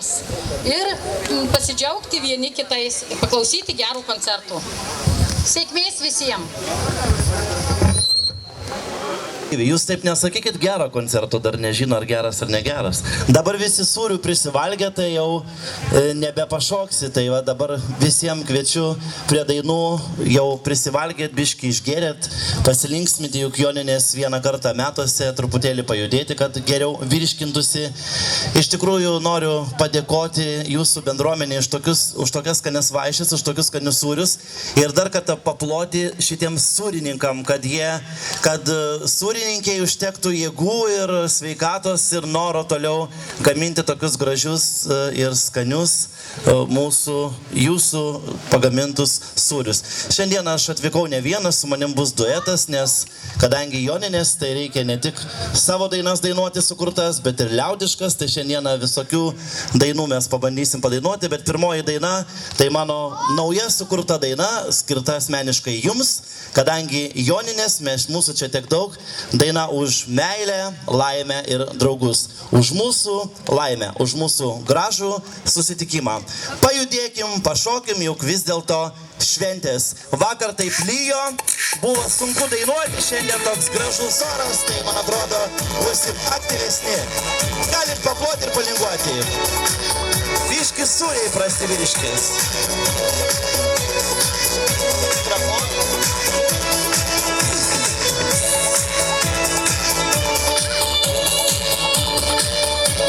visiems ir pasidžiaugti vieni kitais, paklausyti gerų koncertų. Sėkmės visiems! Jūs taip nesakykit gerą koncerto, dar nežino ar geras ar negeras. Dabar visi sūrių prisivalgė, tai jau nebepašoksi. Tai va dabar visiems kviečiu prie dainų, jau prisivalgėt, biškį išgerėt, pasilinksmyti, juk Joninės vieną kartą metuose, truputėlį pajudėti, kad geriau virškintusi. Iš tikrųjų noriu padėkoti jūsų bendruomenė už tokias skanias vaišes, už tokius skanius sūrius ir dar kartą paploti šitiems sūrininkam, kad sūrininkiai užtektų jėgų ir sveikatos ir noro toliau gaminti tokius gražius ir skanius jūsų pagamintus sūrius. Šiandien aš atvykau ne vienas, su manim bus duetas, nes kadangi Joninės, tai reikia ne tik savo dainas dainuoti sukurtas, bet ir liaudiškas, tai šiandieną visokių dainų mes pabandysim padainuoti, bet pirmoji daina, tai mano nauja sukurta daina, skirta asmeniškai jums, kadangi Joninės, mūsų čia tiek daug, daina už meilę, laimę ir draugus. Už mūsų laimę, už mūsų gražų susitikimą. Pajudėkim, pašokim, juk vis dėlto šventės. Vakar taip lyjo, buvo sunku dainuoti, šiandien toks gražus oras, tai man atrodo būsim aktyvesni. Galit paploti ir palinguoti. Biškis sūriai prasivyriškis.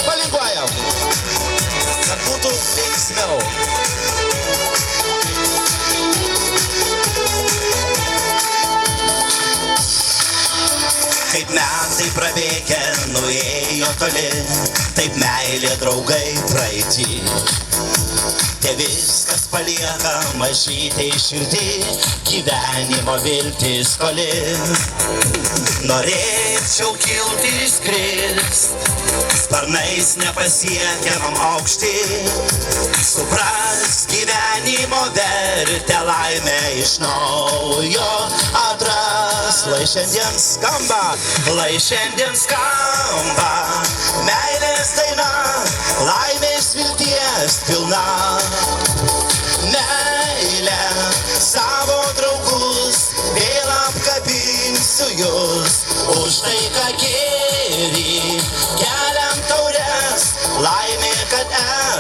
Palinguojam, kad būtų veiksmiau. Kaip metai prabėgę, nuėjo toli, taip meilė draugai praeitį. Te viskas palieka mažytei širdį, gyvenimo viltis toli. Norėčiau kilti ir skrist, sparnais nepasiekiamam aukštį. Supras gyvenimo vertę, laimę iš naujo atras. Lai šiandien skamba meilės daina, laimės vilties pilna. Meilę savo draugus vėl apkabinsiu jūs, už tai, ką gėrį keliam taures, laimė, kad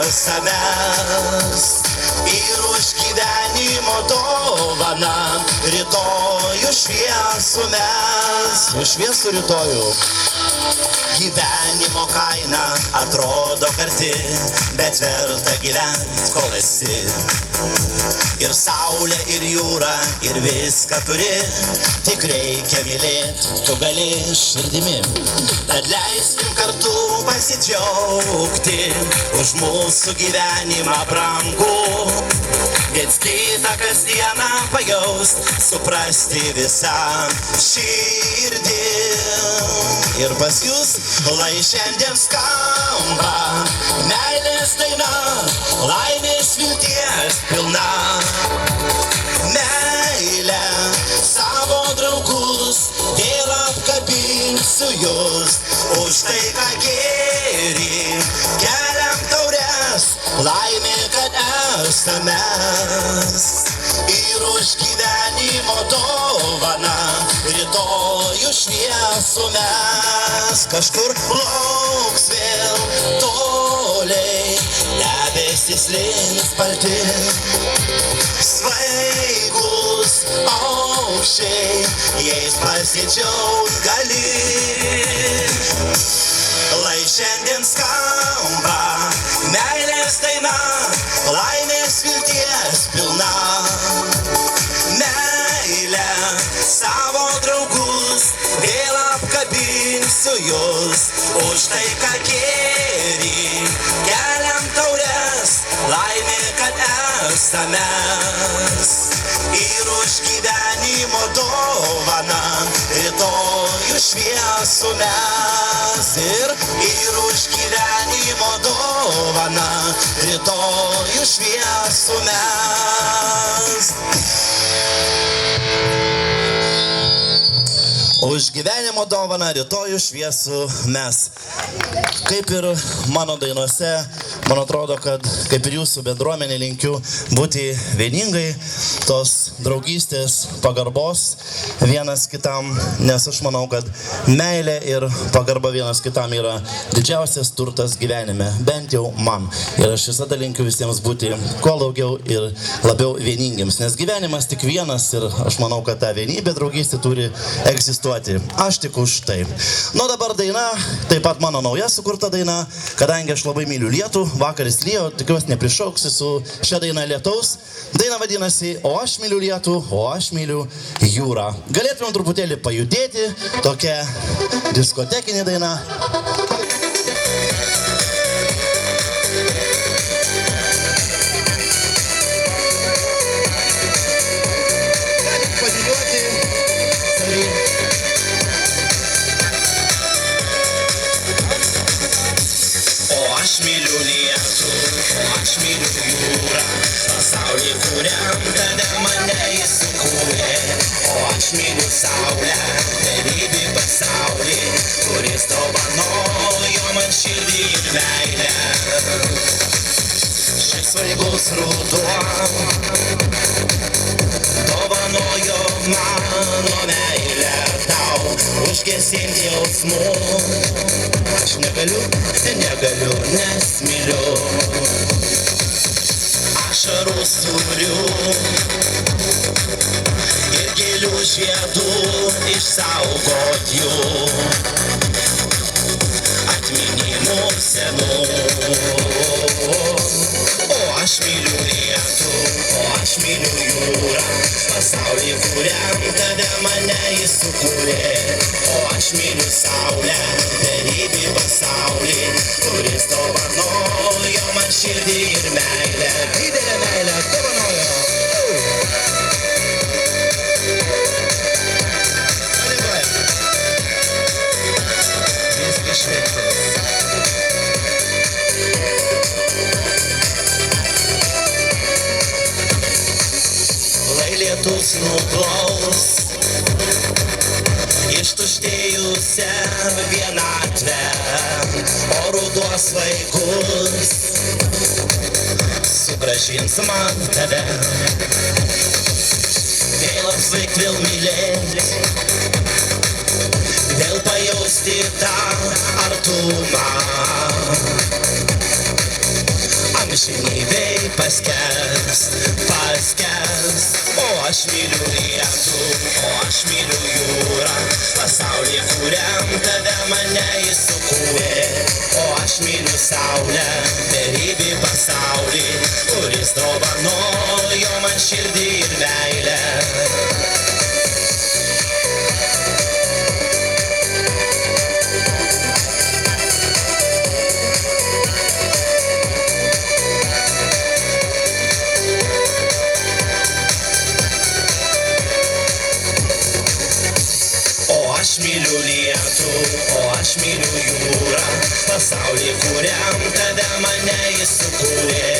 esamės. Ir už gyvenimo dovaną rytojų šviesų mes. Už šviesų rytojų. Gyvenimo kaina atrodo karti, bet verta gyvent, kol esi. Ir saulė, ir jūra, ir viską turi, tik reikia mylėt, tu gali širdimi. Tad leiskim kartu pasidžiaugti, už mūsų gyvenimą brangų. Viens kitą kasdieną pajaust, suprasti visą širdį. Ir pas jūs, lai šiandien skamba meilės daina, laimės vilties pilna. Meilę savo draugus vėl apkabinsiu jūs, už tai, ką gėrį keliam taures, laimė, kad esamės. Ir už gyvenimo dovaną rytojų šviesų mes. Kažkur plauks vėl toliai, debesys lins balti, svaigus aukščiai, jais pasidžiaut gali. Lai šiandien skamba meilės daina, laimės vilties pilna. Meilę savo draugus vėl apkabinsiu jūs, už tai, ką gėrį keliam taures, laimė, kad esamės. Ir už gyvenimo dovaną rytojų šviesų mes. Ir už gyvenimo dovaną rytojų šviesų mes. Už gyvenimo dovaną rytojų šviesų mes. Kaip ir mano dainuose, man atrodo, kad kaip ir jūsų bendruomenė linkiu būti vieningai, tos draugystės, pagarbos vienas kitam, nes aš manau, kad meilė ir pagarba vienas kitam yra didžiausias turtas gyvenime, bent jau man. Ir aš visada linkiu visiems būti kuo daugiau ir labiau vieningiams, nes gyvenimas tik vienas ir aš manau, kad ta vienybė, draugystė turi egzistuoti. Aš tik už tai. Nu dabar daina, taip pat mano nauja sukurta daina, kadangi aš labai myliu lietų, vakaris lijo, tikiuosi neprišauksiu su šia daina lietaus. Daina vadinasi O aš myliu lietų, o aš myliu jūrą. Galėtumėm truputėlį pajudėti, tokia diskotekinė daina. Aš myliu lietų, aš myliu jūrą, pasaulį kuriam tada mane įsikūrė. O aš myliu saulę, beribį pasaulį, kuris dovanojo man širdį ir meilę. Šis svaigus ruduo dovanojo mano meilę tau, užgesinti jausmų. Aš negaliu, nes myliu. Ašarų sūrių ir gėlių žiedų išsaugot jų atminimų senų. O aš myliu lietų, o aš myliu jūrą, pasaulį kuriam tada mane įsukūrė. O aš myliu saulę, beribį pasaulį, kuris dovanojo man širdį ir meilę. Didelę meilę dovanojo. Visgi šventės. Lai lietus nuplaus ištuštėjusią vienatvę, o ruduo svaigus sugrąžins man tave. Vėl apsvaigt, vėl mylėti, vėl pajausti tą artumą. Amžinybei paskęs. O aš myliu lietų, o aš myliu jūrą, pasaulį kuriam tada mane įsukūrė. O aš myliu saulę, beribį pasaulį, kuris dovanojo man širdį ir meilę. Aš myliu lietų, o aš myliu jūrą, pasaulį kuriam tada mane įsukūrė.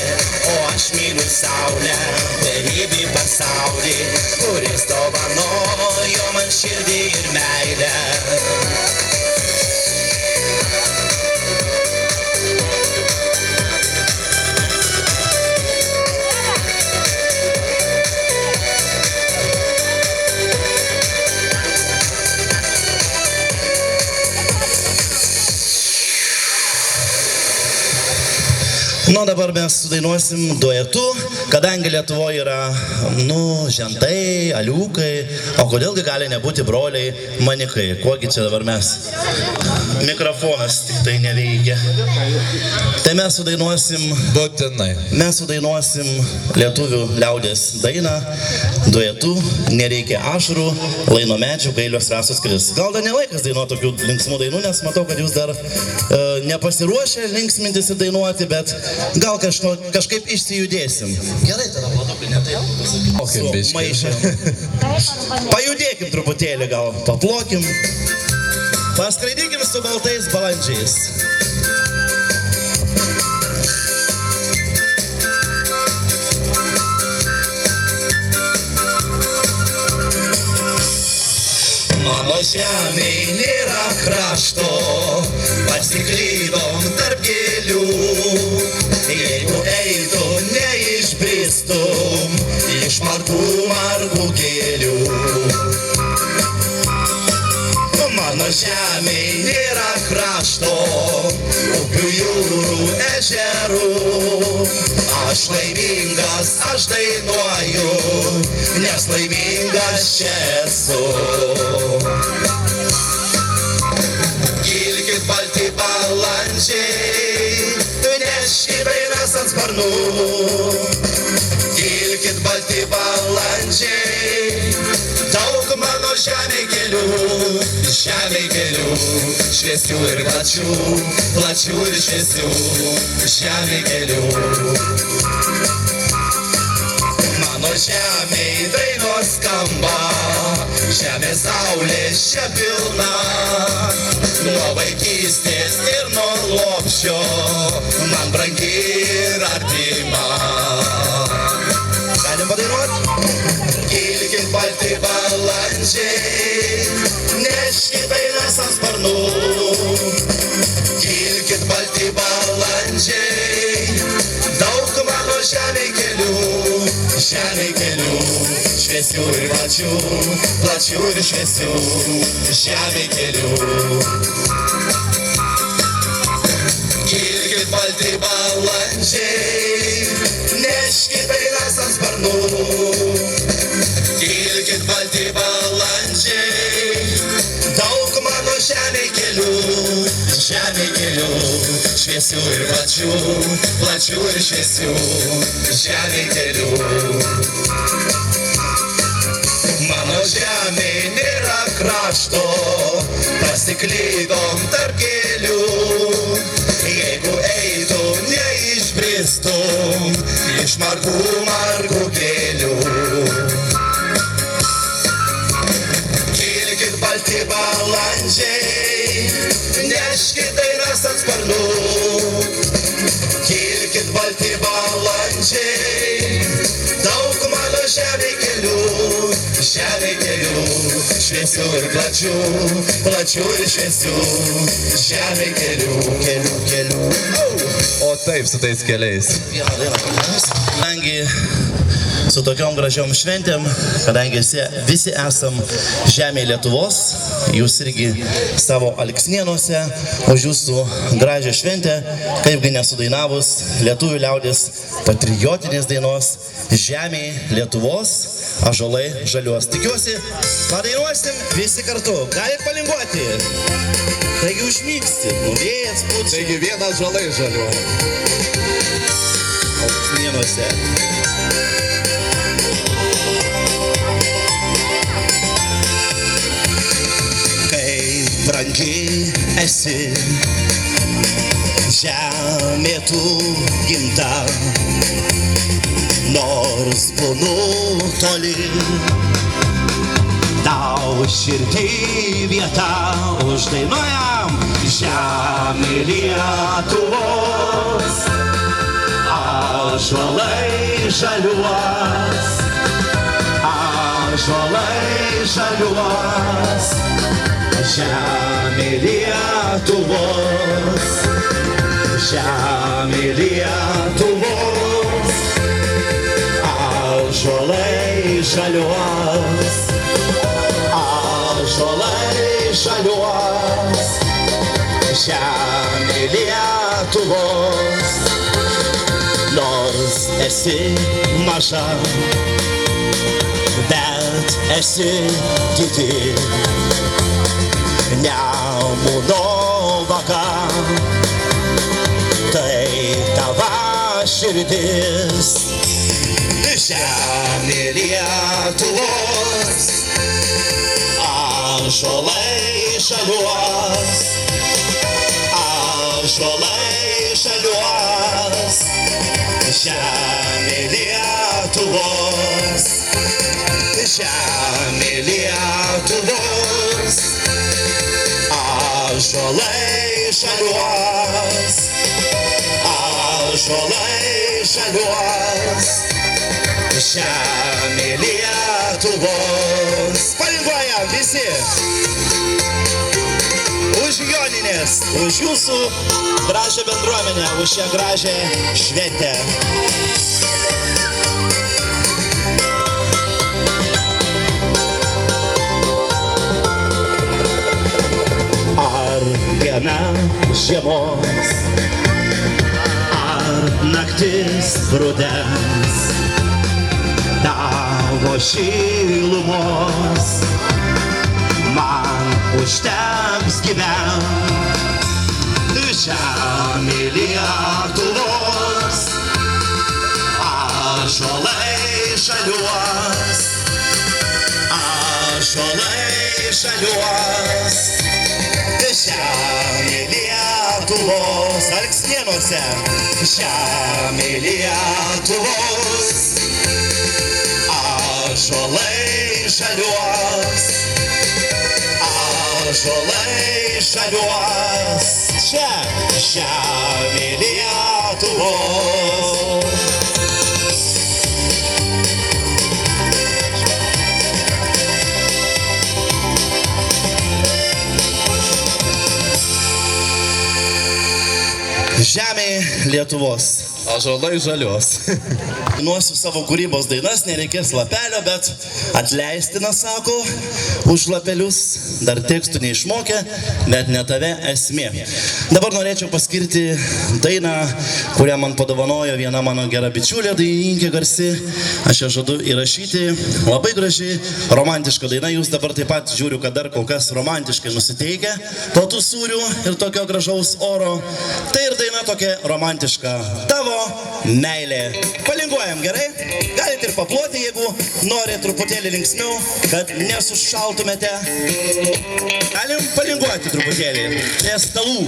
O aš myliu saulę, beribį pasaulį, kuris dovanojo man širdį ir meilę. Nu, dabar mes sudainuosim duetu, kadangi Lietuvoje yra, žentai, aliukai, o kodėlgi gali nebūti broliai manikai. Kuogi čia dabar mes? Mikrofonas tik tai neveikia. Tai mes sudainuosim... Būtinai. Mes sudainuosim lietuvių liaudės dainą, duetu, nereikia ašarų, lai nuo medžių gailios rasos kris. Gal dar nelaikas dainuoti tokių linksmų dainų, nes matau, kad jūs dar nepasiruošę linksmintis ir dainuoti, bet gal kažkaip išsijudėsim. Gerai, tada pladukai, ne taip? Su maišėm. Pajudėkim truputėlį gal, paplokim. Paskraidykim su baltais balandžiais. Mano žemėj nėra krašto, pasiklydom tarp gėlių. Jeigu eitum, neišbristum iš margų gėlių. Mano žemėj nėra krašto, upių, jūrų, ežerų. Aš laimingas, aš dainuoju, nes laimingas čia esu. Kilkit balti balandžiai, neškit dainas ant sparnų. Kilkit balti balandžiai, daug mano žemėj kelių, šviesių ir plačių, plačių ir šviesių, žemėj kelių. Mano žemėj dainos skamba, žemė saulė čia pilna. Nuo vaikystės ir nuo lopšio man brangi ir artima. Galim padainuot? Kilkit balti balandžiai, neškit dainas ant sparnų. Kilkit balti balandžiai, daug mano žemėj kelių, šviesių ir plačių, plačių ir šviesių, žemėj kelių. Kilkit balti balandžiai, neškit dainas ant sparnų. Kilkit balti balandžiai, daug mano žemėj kelių, šviesių ir plačių, plačių ir šviesių, žemėj kelių. Mano žemėj nėra krašto, pasiklydom tarp gėlių. Jeigu eitum, neišbristum iš margų gėlių. Kilkit balti balandžiai, neškit dainas ant sparnų. Kilkit balti balandžiai, daug mano žemėj kelių, šviesių ir plačių, plačių ir šviesių, žemėj kelių. O taip, su tais keliais. Kadangi su tokiom gražiom šventėm, kadangi visi esam žemėje Lietuvos, jūs irgi savo Alksnėnuose, už jūsų gražią šventę, kaipgi nesudainavus lietuvių liaudės patriotinės dainos Žemėje Lietuvos, ąžuolai žaliuos. Tikiuosi, padainuosim visi kartu. Galit palinguoti. Taigi užmygsti, vėjas pučia. Taigi vienas ąžuolai žaliuoja. Alksnėnuose. Kaip brangi esi, žemė tu gimta, nors būnu toli, tau širdį vieta uždainuojam. Žemė Lietuvos, ąžuolai žaliuos, ąžuolai žaliuos. Žemė Lietuvos, žemė Lietuvos, ąžuolai žaliuos, ąžuolai žaliuos. Žemė Lietuvos, nors esi maža, bet esi didi. Nemuno vaga, tai tava širdis. Žemė Lietuvos, ąžuolai žaliuos, ąžuolai žaliuos. Žemė Lietuvos, žemė Lietuvos, ąžuolai žaliuos, ąžuolai žaliuos. Žemė Lietuvos. Palinguojam visi. žmonės, už jūsų gražią bendruomenę, už šią gražią šventę. Ar diena žiemos, ar naktis rudens, tavo šilumos man užteks gyventi žemė Lietuvos. Ąžuolai žaliuos, ąžuolai žaliuos, žemė Lietuvos. Alksnėnuose žemė Lietuvos, ąžuolai žaliuos, ąžuolai žaliuos, čia žemė Lietuvos. Žemė Lietuvos. Ąžuolai žalios. Dainuosiu savo kūrybos dainas, nereikės lapelio, bet atleistina, sako, už lapelius, dar tekstų neišmokė, bet ne tave esmė. Dabar norėčiau paskirti dainą, kurią man padovanojo viena mano gera bičiulė, dainininkė garsi. Aš ją žadu įrašyti. Labai graži, romantiška daina. Jūs dabar taip pat žiūriu, kad dar kol kas romantiškai nusiteikia po tų sūrių ir tokio gražaus oro. Tai ir daina tokia romantiška. Tavo meilė. Palinguojam, gerai? Galite ir paploti, jeigu nori truputėlį linksmiau, kad nesušaltumėte. Galim palinguoti truputėlį. Prie stalų.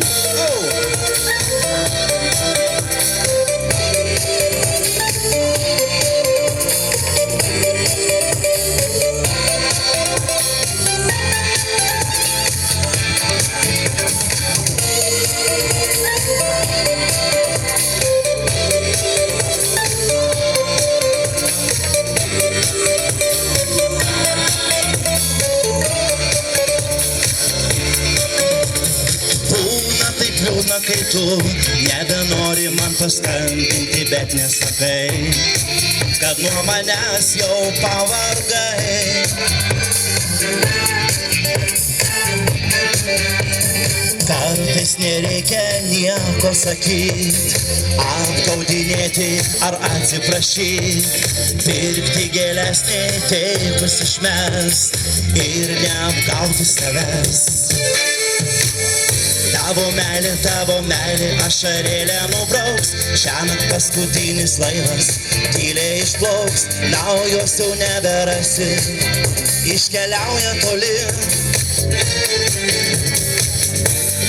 Kai tu nebenori man paskambinti, bet nesakai, kad nuo manęs jau pavargai. Kartais nereikia nieko sakyti, apgaudinėti ar atsiprašyti, pirkti gėles neteikus išmest ir neapgauti savęs. Tavo meilė ašarėlę nubrauks, šiąnakt paskutinis laivas tyliai išplauks, naujos jau neberasi, iškeliauja toli.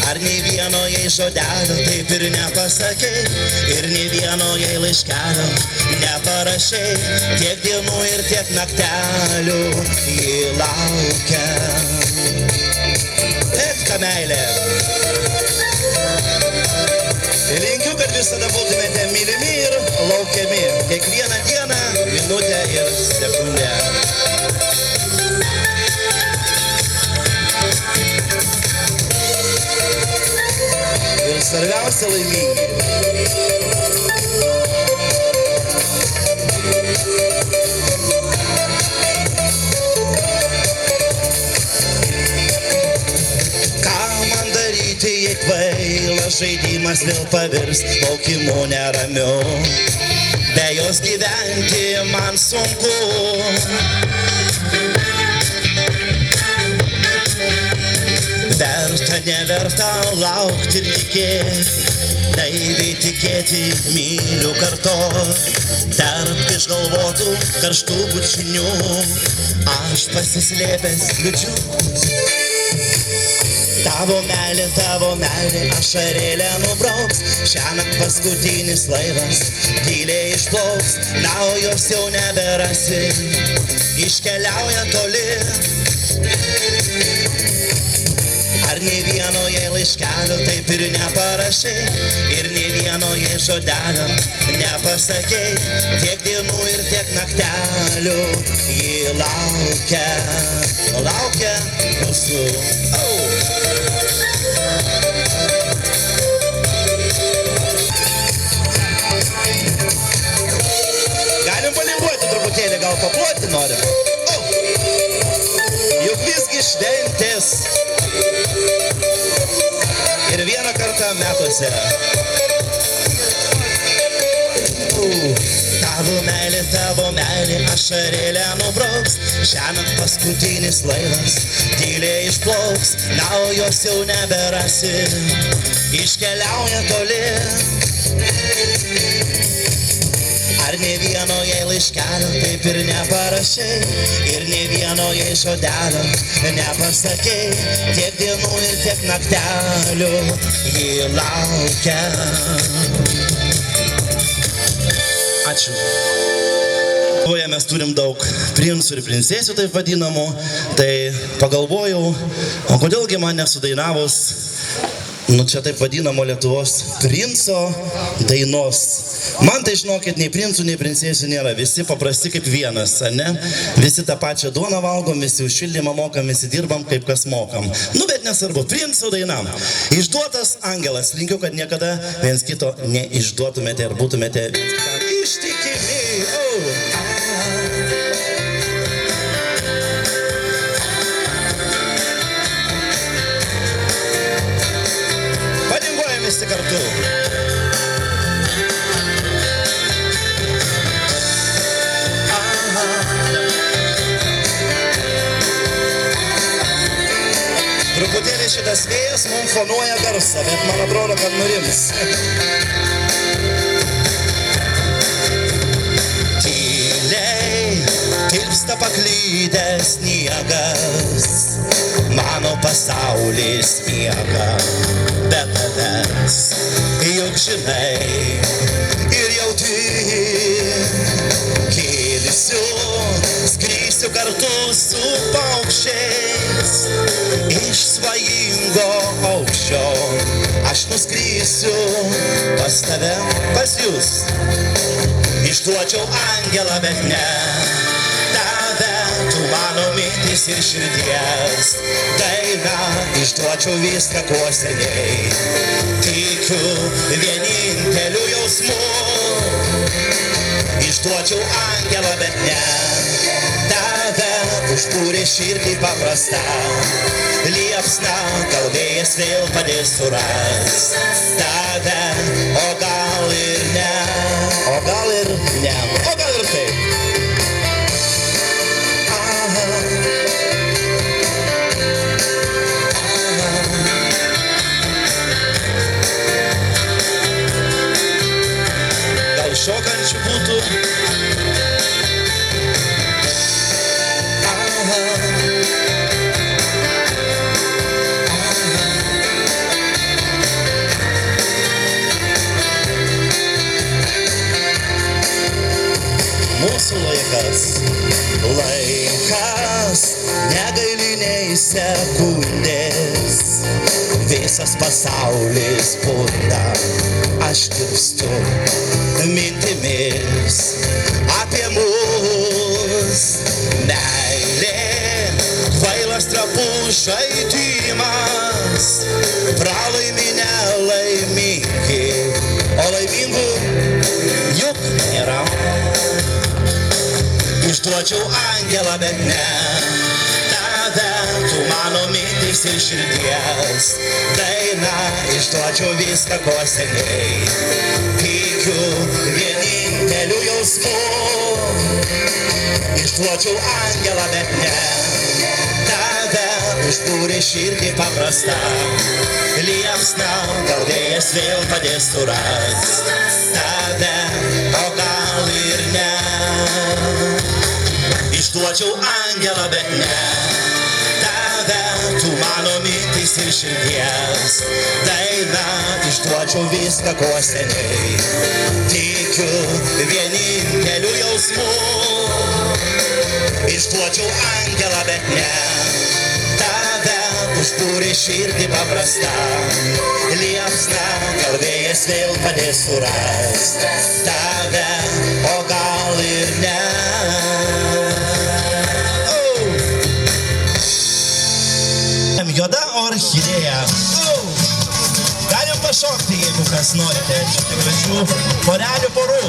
Ar nei vieno jai žodelio taip ir nepasakei, ir nei vieno jai laiškelio neparašei, tiek dienų ir tiek naktelių ji laukia. Eik ta meilė. Linkiu, kad visada būtumėte mylimi ir laukiami kiekvieną dieną, minutę ir sekundę. Ir svarbiausia laimingi. Jei kvailas žaidimas vėl pavirs laukimu neramiu, be jos gyventi man sunku. Verta, neverta laukti ir tikėti, naiviai tikėti, myliu kartot, tarp išgalvotų karštų bučinių, aš pasislėpęs liūdžiu. Tavo meilė ašarėlę nubrauks, šiąnakt paskutinis laivas tyliai išplauks, naujos jau neberasi, iškeliauja toli. Ar nei vieno jai laiškelio taip ir neparašei, ir nei vieno jai žodelio nepasakei, tiek dienų ir tiek naktelių ji laukia jūsų. gal paploti norim? Juk visgi šventės ir vieną kartą metuose. Tavo meilė ašarėlę nubrauks, šiąnakt paskutinis laivas tyliai išplauks, na o jos jau neberasi, iškeliauja toli. Ar ne vieno jai laiškelio taip ir neparašai, ir ne vieno jai žodelio nepasakei, tiek dienų ir tiek naktelių ji laukia. Ačiū. Lietuvoje mes turim daug princų ir princesių taip vadinamų, tai pagalvojau, o kodėlgi man nesudainavus, čia taip vadinamo Lietuvos princo dainos. Man tai žinokit, nei princų, nei princesių nėra, visi paprasti kaip vienas, ne? Visi tą pačią duoną valgom, visi už šildymą mokam, visi dirbam kaip kas mokam. Bet nesvarbu, princų dainam. Išduotas angelas, linkiu, kad niekada viens kito neišduotumėte ir būtumėte ištikimi. Padinguojam visi kartu. Truputėlį šitas vėjas mums fonuoja garsą, bet man atrodo, kad nurims. Tyliai tirpsta paklydęs sniegas, mano pasaulis miega, bet tavęs juk žinai ir jauti. Kilsiu, skrisiu kartu su paukščiais, iš svajingo aukščio aš nuskrisiu pas tave, pas jūs. Išduočiau angelą, bet ne tave, tu mano mintis ir širdies daina. Išduočiau viską, kuo seniai tikiu vieninteliu jausmu. Išduočiau angelą, bet ne tave, užkūrė širdį paprastą liepsną, gal vėjas vėl padės surast tave, o gal ir ne, o gal ir ne, o gal ir taip. Gal šokančių būtų? Mūsų laikas negaili nei sekundės, visas pasaulis purda, aš kirstu mintimis apie mus. Meilė, kvailas trapus žaidimas, pralaimi nelaimingi, o laimingų juk nėra. Išduočiau angelą, bet ne tave, tu mano mintis ir širdies daina. Išduočiau viską, ko seniai tikiu vieninteliu jausmu. Išduočiau angelą, bet ne tave, užkūrė širdį paprastą liepsną, gal vėjas vėl padės surast tave, o gal ir ne. Išduočiau angelą, bet ne tave, tu mano mintis ir širdies daina. Išduočiau viską, ko seniai tikiu vieninteliu jausmu. Išduočiau angelą, bet ne tave, užkūrė širdį paprastą liepsną, gal vėjas vėl padės surast tave, o gal ir ne. Juoda orchidėja. Galim pašokti, jeigu kas norite. Čia tik gražių porelių porų.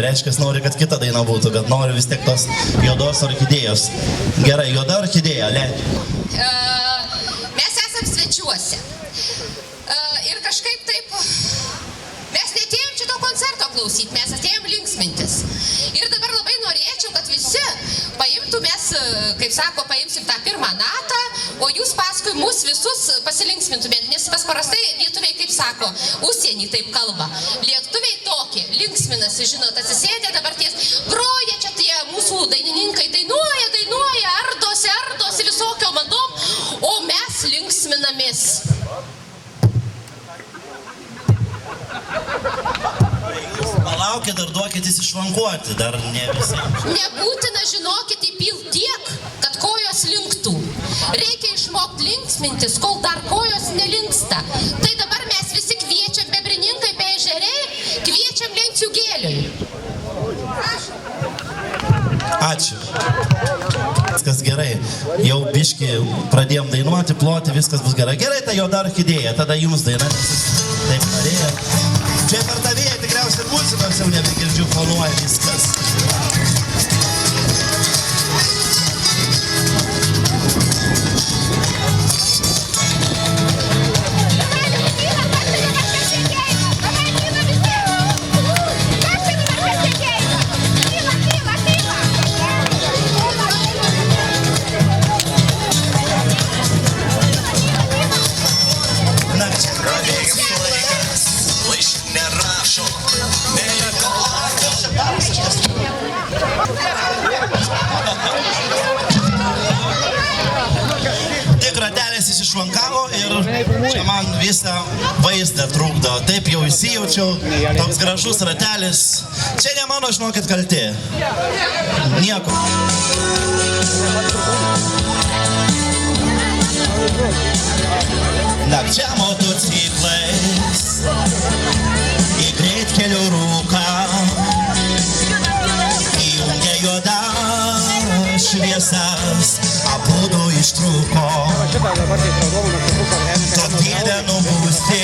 Nereiškia, nori, kad kita daina būtų, bet nori vis tiek tos juodos orchidėjos. Gerai, juoda orchidėja, leidžiu. Mes esam svečiuose. Ir kažkaip taip, mes netėjom šito koncerto klausyti, mes atėjom linksmintis. Ir dabar labai norėčiau, kad visi paimtumės, kaip sako, paimsim tą pirmą natą, o jūs paskui mus visus pasilinksmintumėt, nes paprastai lietuviai, kaip sako, užsienį taip kalba. Lietuviai tokie, linksminasi, žinot, atsisėdė dabar ties, groja čia tie mūsų dainininkai, dainuoja, ardosi visokio madom, o mes linksminamės. Palaukit, dar duokit įsišvankuoti, dar ne visi. Nebūtina, žinokit, įpilt tiek, kad kojos linktų. Reikia išmokti linksmintis, kol dar kojos nelinksta. Tai dabar mes visi kviečiam bebrininkai, beežeriai, kviečiam lenciūgėliui. Ačiū. Viskas gerai. Jau biški pradėjom dainuoti, ploti, viskas bus gerai. Gerai, tai jau dar orchidėja, tada jums daina, nes jūs taip norėjo. Čia pardavėjai tikriausiai muzikos jau nebegirdžiu, fonuoja viskas. Tik ratelės įsišvankavo ir čia man visą vaizdą trukdo. Taip jau įsijaučiau, toks gražus ratelis. Čia ne mano, žinokit, kaltė. Nieko. Nakčia motociklais į greitkelių rūką įjungė juoda šviesas, abudu ištrūko. Tokie nubūsti,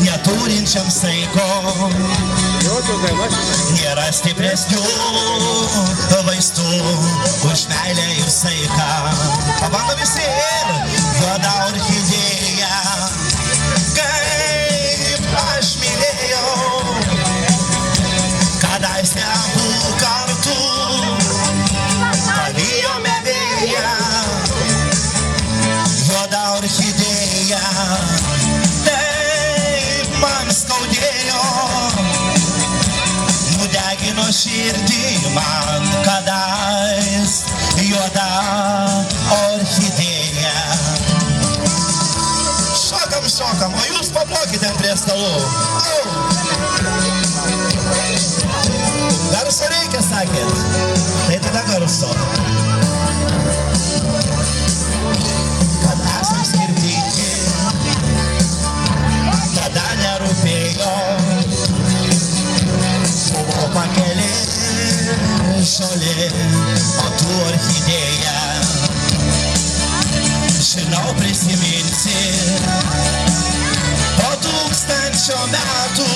neturinčiam saiko, nėra stipresnių vaistų už meilę ir saiką. Pabando visi ir juoda orchidėja, kaip aš mylėjau, kadaise abu kartu pavijome vėją. Juoda orchidėja, taip man skaudėjo, nudegino širdį man kadais juoda orchidėja. Šokam, o jūs paplokite prie stalų. Garso reikia, sakėt? Tai tada garso. Kad esam skirtingi, tada nerūpėjo. Buvo pakelė žolė, o tu orchidėja. Žinau, prisiminsi po 1000 metų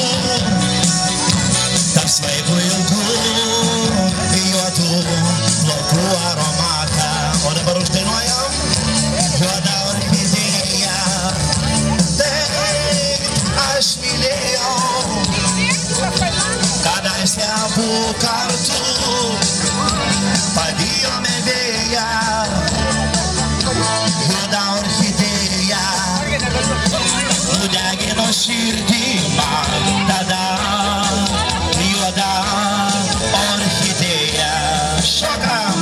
tarp svaigų ilgų juodų plaukų aromatą. O dabar uždainuojam juoda orchidėja, taip aš mylėjau, kadaise abu kartu pavijome vėją. Juoda orchidėja nudegino širdį man tada. Juoda orchidėja. Šokam!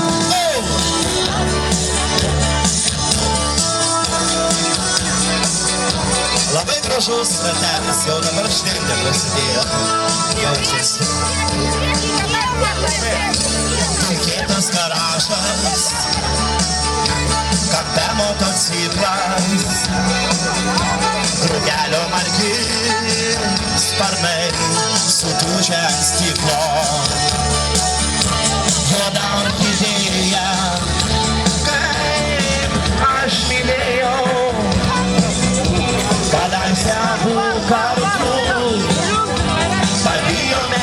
Labai gražus ratelis, jau dabar šventė prasidėjo. Jaučiasi. Tikėtas garažas, kampe motociklas, drugelio margi sparnai sudužę ant stiklo. Juoda orchidėja, kaip aš mylėjau, kadaise abu kartu pavijome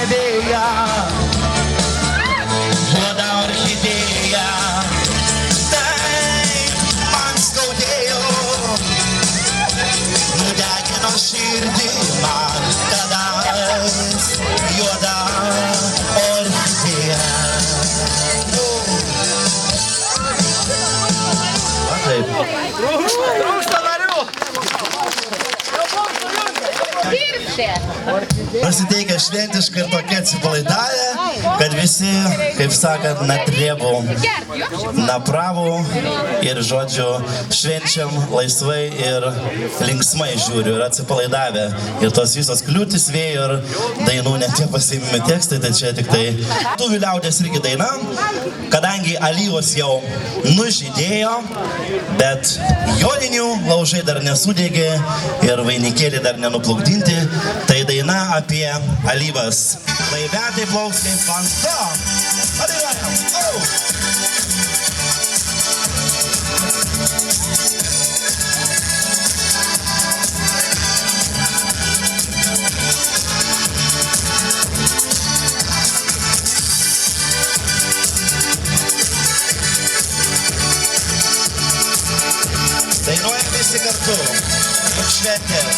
Nusiteikę šventiškai ir tokie atsipalaidavę, kad visi, kaip sakant, natrėbų, napravų ir, žodžiu, švenčiam laisvai ir linksmai žiūriu ir atsipalaidavę. Ir tos visos kliūtis vėjo ir dainų net tie pasiimimi tekstai, tai čia tik tai lietuvių liaudies irgi daina, kadangi alyvos jau nužydėjo, bet joninių laužai dar nesudegė ir vainikėliai dar nenuplukdinti, tai daina apie alyvas. Laivetai plauks kaip vanduo. Padainuojam. Dainuojam visi kartu. Juk šventės.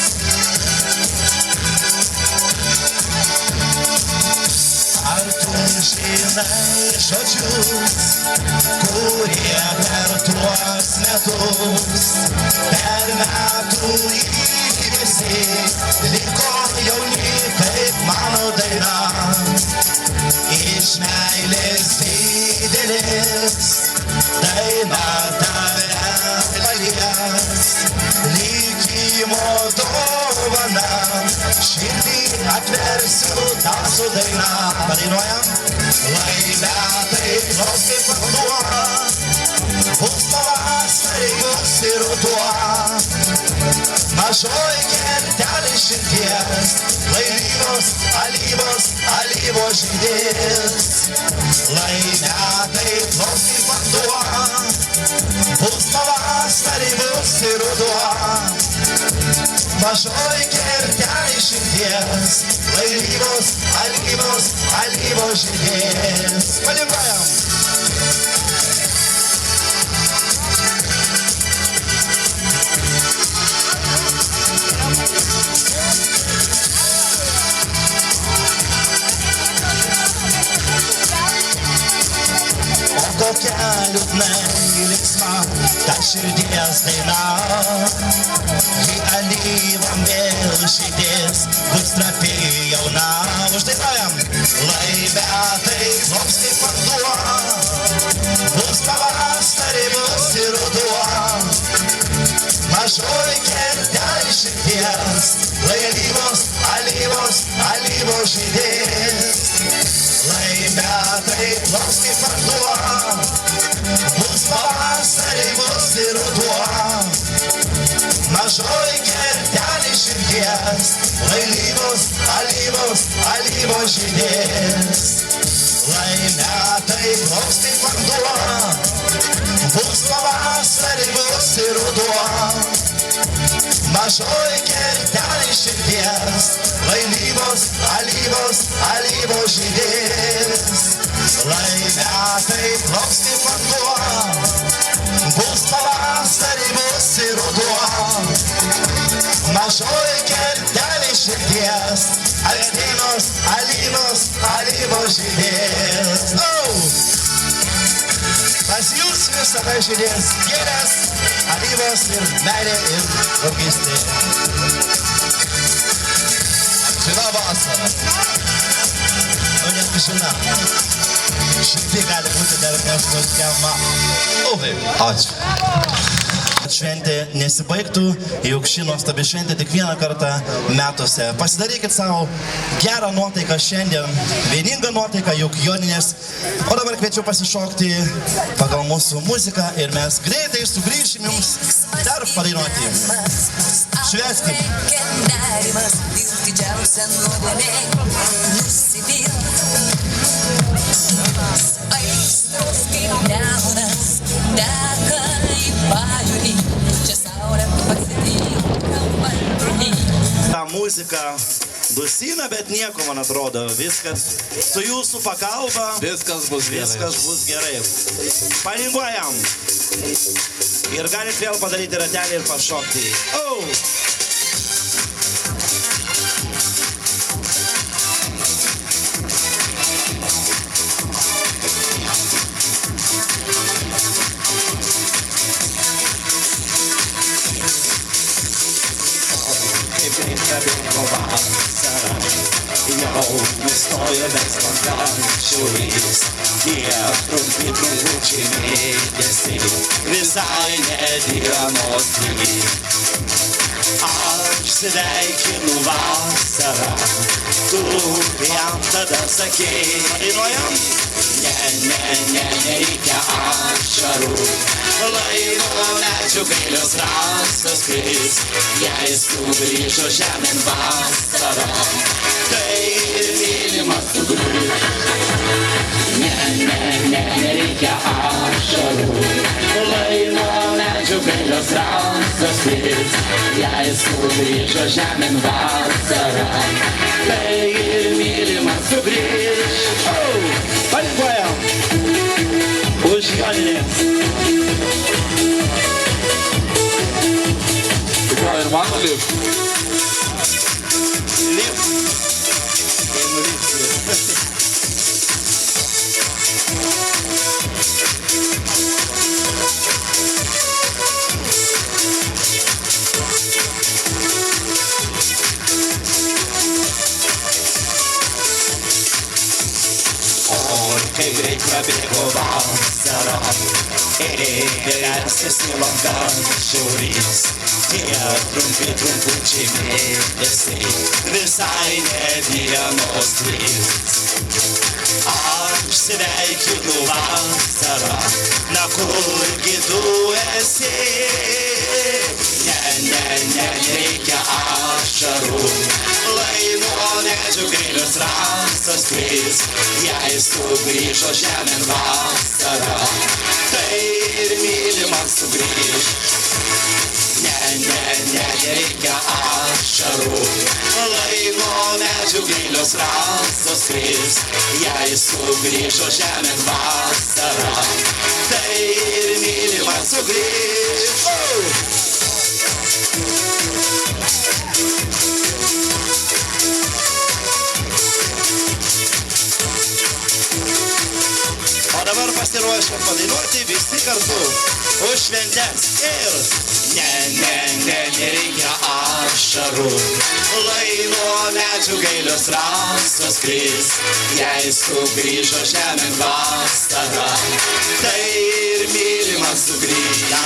Ar tu žinai žodžius, kurie per tuos metus, per metų įvesi, liko jauni kaip mano daina. Iš meilės didelės, daina tave palies, likimo dovana, širdį atversiu tau su daina. Padainuojam. Laivetai plauks kaip vanduo, bus pavasarį, bus ir ruduo. Mažoj kertelė širdies, laivos, alyvos, alyvos žydės. Laivetai plauks kaip vanduo, bus pavasarį, bus ir ruduo. Mažoj kertelė širdies, laivos, alyvos, alyvos žydės. Padėkojam. O kokia liūdnai linksma ta širdies daina, ji alyvom vėl žydės, bus trapi jauna. Uždainuojam. Laivetai plauks kaip vanduo, bus pavasarį, bus ir ruduo. Mažoj kertelė širdies, alyvos, alyvos, alyvos žydės. Laivetai plauks kaip vanduo, bus pavasarį, bus ir ruduo. Mažoj kertelė širdies, alyvos, alyvos, alyvos žydės. Laivetai plauks kaip vanduo, bus pavasarį, bus ir ruduo. Mažoj kertelė širdies, alyvos, alyvos, alyvos žydės. Laivetai plauks kaip vanduo, bus pavasarį, bus ir ruduo. Mažoj kertelė širdies, alyvos, alyvos, alyvos žydės. Pas jūs visada žydės gėlės, alyvos ir meilė ir draugystė. Žina vasara. Nu, net žina. Šitai gali būti dar kažkokiama. Ačiū. Šventė nesibaigtų, juk ši nuostabi šventė tik vieną kartą metuose. Pasidarykit savo gerą nuotaiką šiandien, vieningą nuotaiką, juk joninės. O dabar kviečiu pasišokti pagal mūsų muziką ir mes greitai sugrįšim jums dar padainuoti. Švęskim. Ta muzika dusina, bet nieko, man atrodo. Viskas su jūsų pagalba. Viskas bus gerai. Palinguojam. Ir galit vėl padaryti ratelį ir pašokti. greit prabėgo vasara, jau nustojo veiksmas šiaurys, tie trumpučiai mėnesiai, visai ne dienos trys. Aš sveikinu vasarą, tu jam tada sakei, dainuojam? Nereikia ašarų, lai nuo medžių gailios rastos kris, jei sugrįžo žemėn vasarą, tai ir mylimas sugrįž. Nereikia ašarų, lai nuo medžių gailios rastos kris, jei sugrįžo žemėn vasarą, tai ir mylimas sugrįž. Palikuojam už Joninės. Ką ir man lipt? Lipt. Kai nulipsi. Kaip greit prabėgo vasara, vėliausias į langą šiaurys, tie trumpučiai mėnesiai, visai ne dienos trys. Aš sveikinu vasarą, na kurgi tu esi, nereikia ašarų, lai nuo medžių gailios rastos kris, jei sugrįžo žemėn vasarą, tai ir mylimas sugrįž. Nereikia ašarų, lai nuo medžių gailios rastos kris, jei sugrįžo žemėn vasarą, tai ir mylimas sugrįž. O dabar pasiruošę padainuoti visi kartu už šventes ir nereikia ašarų, lai nuo medžių gailios rastos kris, jei sugrįžo žemėn vasarą, tai ir mylimas sugrįž.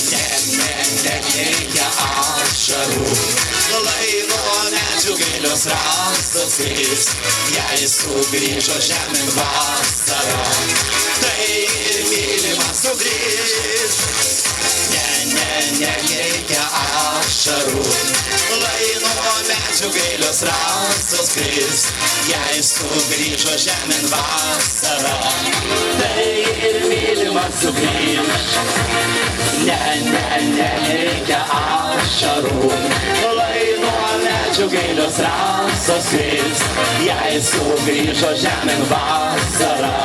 Dar nereikia ašarų, lai nuo medžių gailios rastos kris, jei sugrįžo žemėn vasarą, tai ir mylimas sugrįž. Nereikia ašarų, lai nuo medžių gailios rastos kris, jei sugrįžo žemėn vasarą, tai ir mylimas sugrįž. Nereikia ašarų, lai nuo medžių gailios rastos kris, jei sugrįžo žemėn vasarą,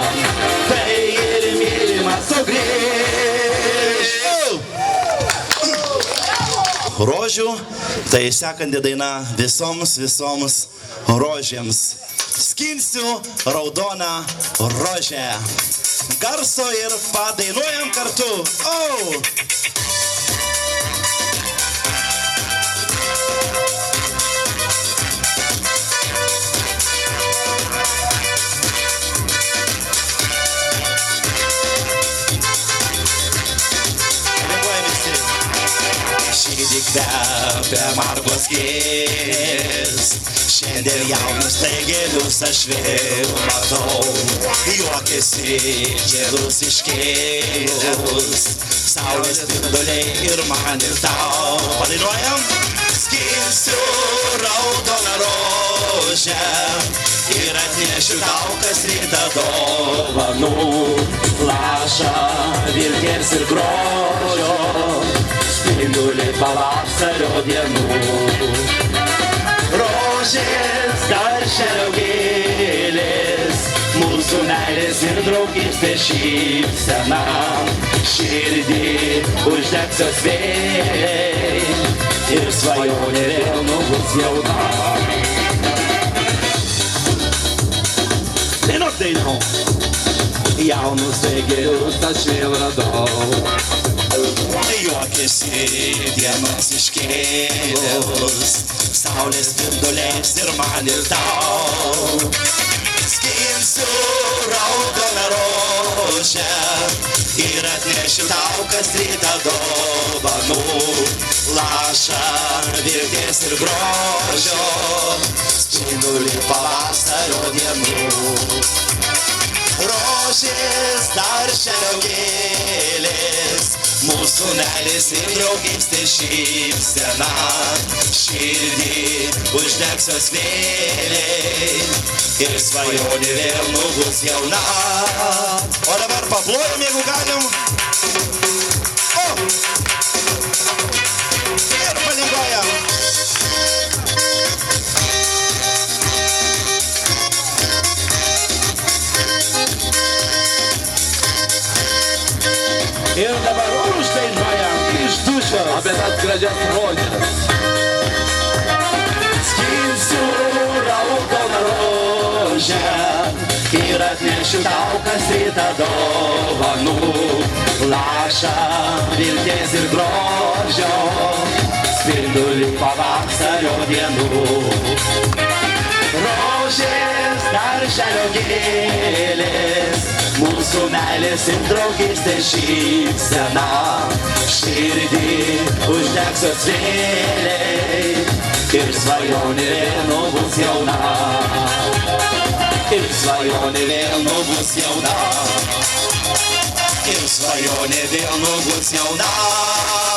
tai ir mylimas sugrįž. Rožių, tai sekanti daina visoms rožėms. Skinsiu raudoną rožę. Garso ir padainuojam kartu. Šįdyk kvepia margos gėlės, šiandien jaunus taigėlius aš vėl matau, juokiasi žiedus iškėlus, saulės spinduliai ir man ir tau. Padainuojam? Skinsiu raudoną rožę ir atnešiu tau kas rytą dovanų, lašą vilkės ir grožio, spinduliai pavasario dienų. Rožės darželio gėlės, mūsų meilės ir draugystės šypsena, širdį uždegs jos vėjai ir svajonė vėl nubus jauna. Dainuok, jaunus taigėlius aš vėl radau, Juokiasi dienos iškėlus, saulės spinduliais ir man ir tau. Skinsiu raudoną rožę ir atnešiu tau kas rytą dovanų, lašą vilties ir grožio, spindulį pavasario dienų. Rožės darželio gėlės, mūsų meilės ir draugystės šypsena, širdį uždegs jos vėliai ir svajonė vėl nubus jauna. O dabar paplojam, jeigu galim. O! Ir palingojam. Ir dabar uždainuojam iš dušos apie tas gražias rožes. Skinsiu raudoną rožę ir atnešiu tau kas rytą dovanų, lašą vilties ir grožio, spindulį pavasario dienų. Rožės darželio gėlės, mūsų meilės ir draugystės šypsena, širdį uždegs jos vėliai ir svajonė vėl nubus jauna. Ir svajonė vėl nubus jauna. Ir svajonė vėl nubus jauna.